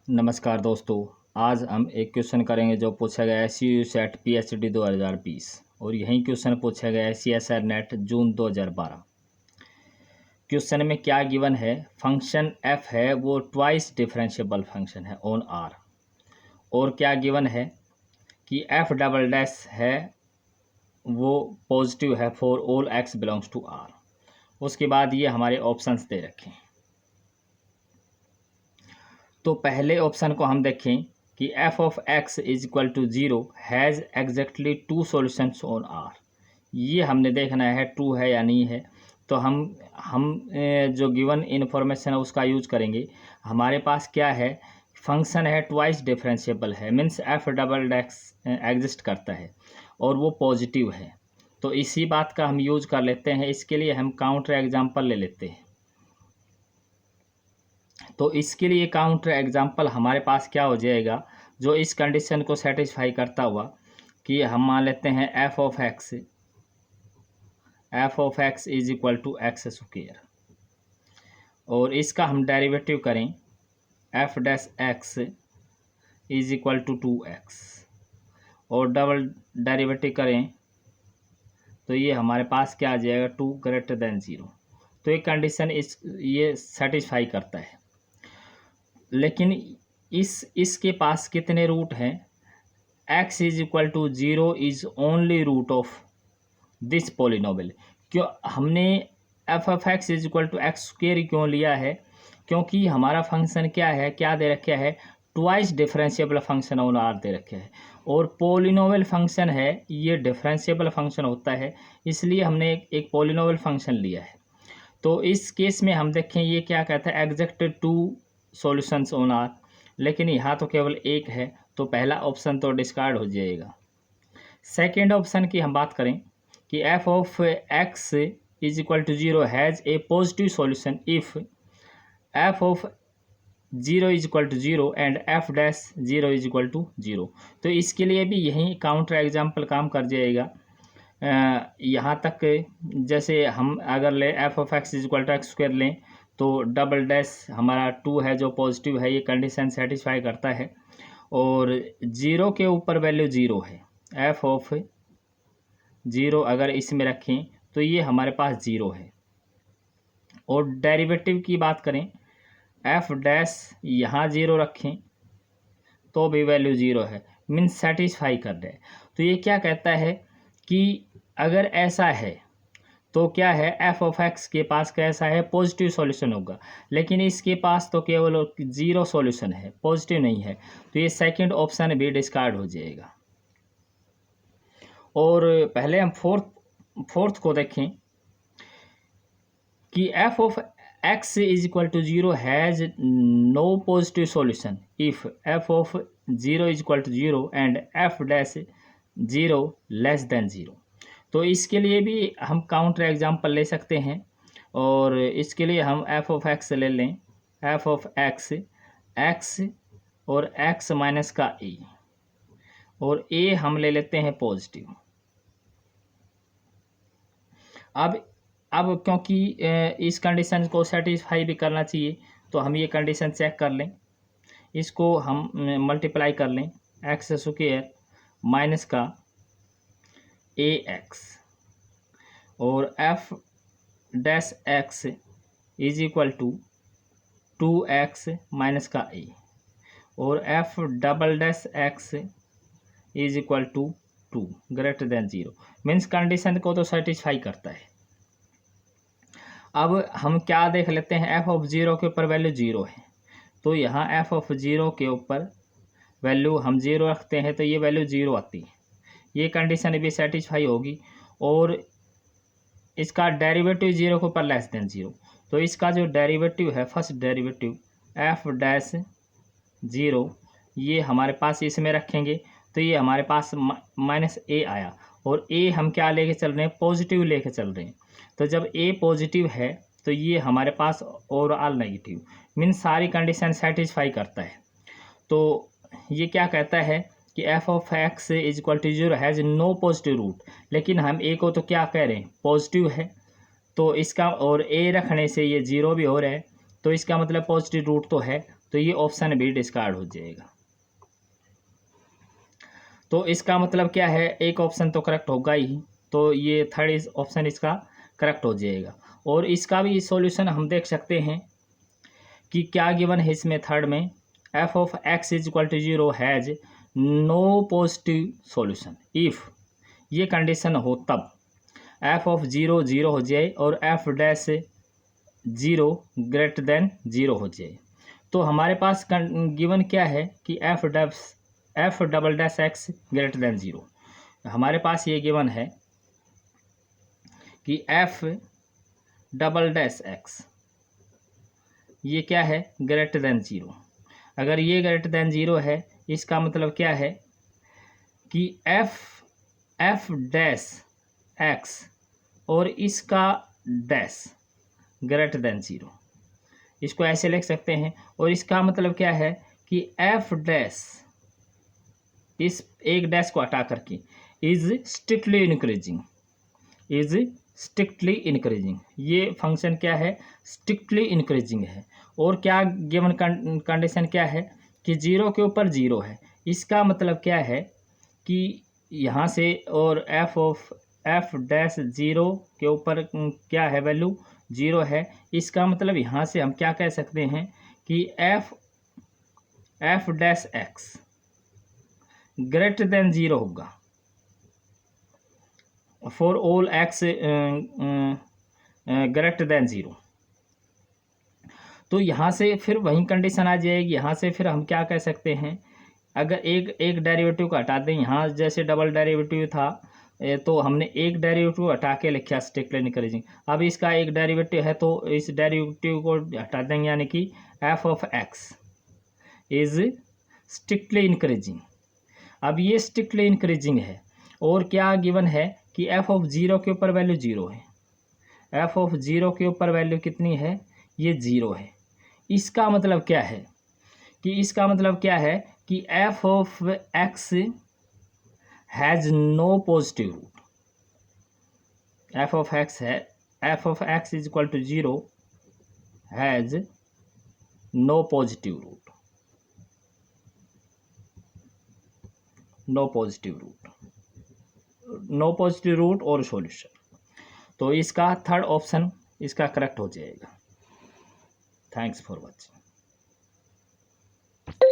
नमस्कार दोस्तों। आज हम एक क्वेश्चन करेंगे जो पूछा गया है CU सेट PhD 2020 और यही क्वेश्चन पूछा गया है CSIR नेट जून 2012। क्वेश्चन में क्या गिवन है, फंक्शन f है वो ट्वाइस डिफरेंशिएबल फंक्शन है ऑन R, और क्या गिवन है कि f डबल डैश है वो पॉजिटिव है for all x belongs to R। उसके बाद ये हमारे ऑप्शंस दे रखे हैं। तो पहले ऑप्शन को हम देखें कि f of x is equal to 0 has exactly two solutions on R। ये हमने देखना है ट्रू है या नहीं है। तो हम जो गिवन इन्फॉर्मेशन है उसका यूज करेंगे। हमारे पास क्या है, फंक्शन है ट्वाइस डिफरेंशिएबल है, means f double x exist करता है और वो पॉजिटिव है। तो इसी बात का हम यूज कर लेते हैं। इसके लिए हम काउंटर एग्जाम्पल ले लेते हैं। तो इसके लिए काउंटर एग्जाम्पल हमारे पास क्या हो जाएगा, जो इस कंडीशन को सेटिस्फाई करता हुआ कि हम मान लेते हैं f of x is equal to x square, और इसका हम डेरिवेटिव करें f dash x is equal to 2x, और डबल डेरिवेटिव करें तो ये हमारे पास क्या आ जाएगा 2 ग्रेटर देन 0। तो ये कंडीशन ये सेटिस्फाई करता है। लेकिन इसके पास कितने रूट हैं, x is equal to 0 is only root of this polynomial. क्यों हमने f of x is equal to x square क्यों लिया है, क्योंकि हमारा फंक्शन क्या है, क्या दे रखा है, twice differentiable function on R दे रखे है, और पॉलिनोमियल फंक्शन है ये डिफरेंशिएबल फंक्शन होता है, इसलिए हमने एक पॉलिनोमियल फंक्शन लिया है। तो इस केस में हम देखें ये क्या कहता है, exact two solutions on R, लेकिन यहाँ तो केवल एक है, तो पहला ऑप्शन तो डिस्कार्ड हो जाएगा। सेकेंड ऑप्शन की हम बात करें कि f of x is equal to 0 has a positive solution if f of 0 is equal to 0 and f dash 0 is equal to 0। तो इसके लिए भी यही काउंटर एग्जाम्पल काम कर जाएगा। यहाँ तक जैसे हम अगर ले f of x is equal to x square लें तो डबल डैश हमारा 2 है जो पॉजिटिव है, ये कंडीशन सेटिस्फाई करता है, और 0 के ऊपर वैल्यू 0 है। f ऑफ 0 अगर इसमें रखें तो ये हमारे पास 0 है। और डेरिवेटिव की बात करें, f डैश यहाँ 0 रखें तो भी वैल्यू 0 है, मीन्स सेटिस्फाई कर रहे हैं। तो ये क्या कहता है कि अगर ऐसा है तो क्या है, f ऑफ x के पास कैसा है, पॉजिटिव सॉल्यूशन होगा, लेकिन इसके पास तो केवल 0 सॉल्यूशन है, पॉजिटिव नहीं है, तो ये सेकंड ऑप्शन भी डिस्कार्ड हो जाएगा। और पहले हम फोर्थ को देखें कि f of x is equal to 0 has no positive solution if f of 0 is equal to 0 and f dash 0 less than 0। तो इसके लिए भी हम काउंटर एग्जाम्पल ले सकते हैं, और इसके लिए हम f ऑफ x ले लें, f ऑफ x और x माइनस का a, और a हम ले लेते हैं पॉजिटिव। अब क्योंकि इस कंडीशन को सेटिस्फाई भी करना चाहिए, तो हम ये कंडीशन चेक कर लें, इसको हम मल्टीप्लाई कर लें, एक्स स्क्वायर माइनस का ax और f dash x is equal to 2x minus का a, और f double dash x is equal to 2 greater than 0, means condition को तो सेटिस्फाई करता है। अब हम क्या देख लेते हैं, f ऑफ 0 के ऊपर वैल्यू 0 है, तो यहाँ f ऑफ 0 के ऊपर वैल्यू हम 0 रखते हैं तो ये वैल्यू 0 आती है, ये कंडीशन भी सेटिस्फाई होगी। और इसका डेरिवेटिव 0 के ऊपर लेस देन 0, तो इसका जो डेरिवेटिव है, फर्स्ट डेरिवेटिव f डैश 0, ये हमारे पास इसमें रखेंगे तो ये हमारे पास माइनस a आया, और a हम क्या लेके चल रहे हैं, पॉजिटिव लेके चल रहे हैं। तो जब a पॉजिटिव है तो ये हमारे पास ओवरऑल नेगेटिव, मीन्स सारी कंडीशन सेटिस्फाई करता है। तो ये क्या कहता है कि f of x is equal to 0 has no positive root, लेकिन हम a को तो क्या कह रहे हैं, पॉजिटिव है, तो इसका और a रखने से ये 0 भी हो रहा है, तो इसका मतलब पॉजिटिव रूट तो है, तो ये ऑप्शन बी डिस्कार्ड हो जाएगा। तो इसका मतलब क्या है, एक ऑप्शन तो करेक्ट होगा ही, तो ये थर्ड ऑप्शन इसका करेक्ट हो जाएगा। और इसका भी सॉल्यूशन हम देख सकते हैं कि क्या गिवन है इसमें थर्ड में, f of x is equal to 0 has no positive solution if, ये कंडीशन हो तब एफ ऑफ 0 0 हो जाए और एफ डैश 0 ग्रेटर देन 0 हो जाए। तो हमारे पास गिवन क्या है कि F double dash x greater than 0, हमारे पास ये गिवन है कि एफ डबल डैश एक्स ये क्या है, ग्रेटर देन 0। अगर ये ग्रेटर देन 0 है, इसका मतलब क्या है कि एफ डैश एक्स और इसका डैश ग्रेटर देन 0, इसको ऐसे लिख सकते हैं। और इसका मतलब क्या है कि एफ डैश, इस एक डैश को हटा करके, is strictly increasing, is strictly increasing, ये फंक्शन क्या है, स्ट्रिक्टली इंक्रीजिंग है। और क्या गिवन कंडीशन क्या है कि 0 के ऊपर 0 है, इसका मतलब क्या है कि यहाँ से, और एफ डैश 0 के ऊपर क्या है, वैल्यू 0 है, इसका मतलब यहाँ से हम क्या कह सकते हैं कि F dash x greater than 0 होगा for all x greater than 0। तो यहाँ से फिर वही कंडीशन आ जाएगी। यहाँ से फिर हम क्या कह सकते हैं, अगर एक डेरिवेटिव को हटा दें, यहाँ जैसे डबल डेरिवेटिव था तो हमने एक डेरिवेटिव हटा के लिखा स्ट्रिक्टली इंक्रीजिंग। अब इसका एक डेरिवेटिव है तो इस डेरिवेटिव को हटा देंगे, यानी कि f of x is strictly increasing. अब ये स्ट्रिक्टली इंक्रीजिंग है और क्या गिवन है कि एफ ऑफ 0 के ऊपर वैल्यू 0 है, एफ ऑफ 0 के ऊपर वैल्यू कितनी है, ये 0 है। इसका मतलब क्या है कि f of x has no positive root, f of x is equal to 0 has no positive root, no positive root और सॉल्यूशन। तो इसका थर्ड ऑप्शन इसका करेक्ट हो जाएगा। Thanks for watching.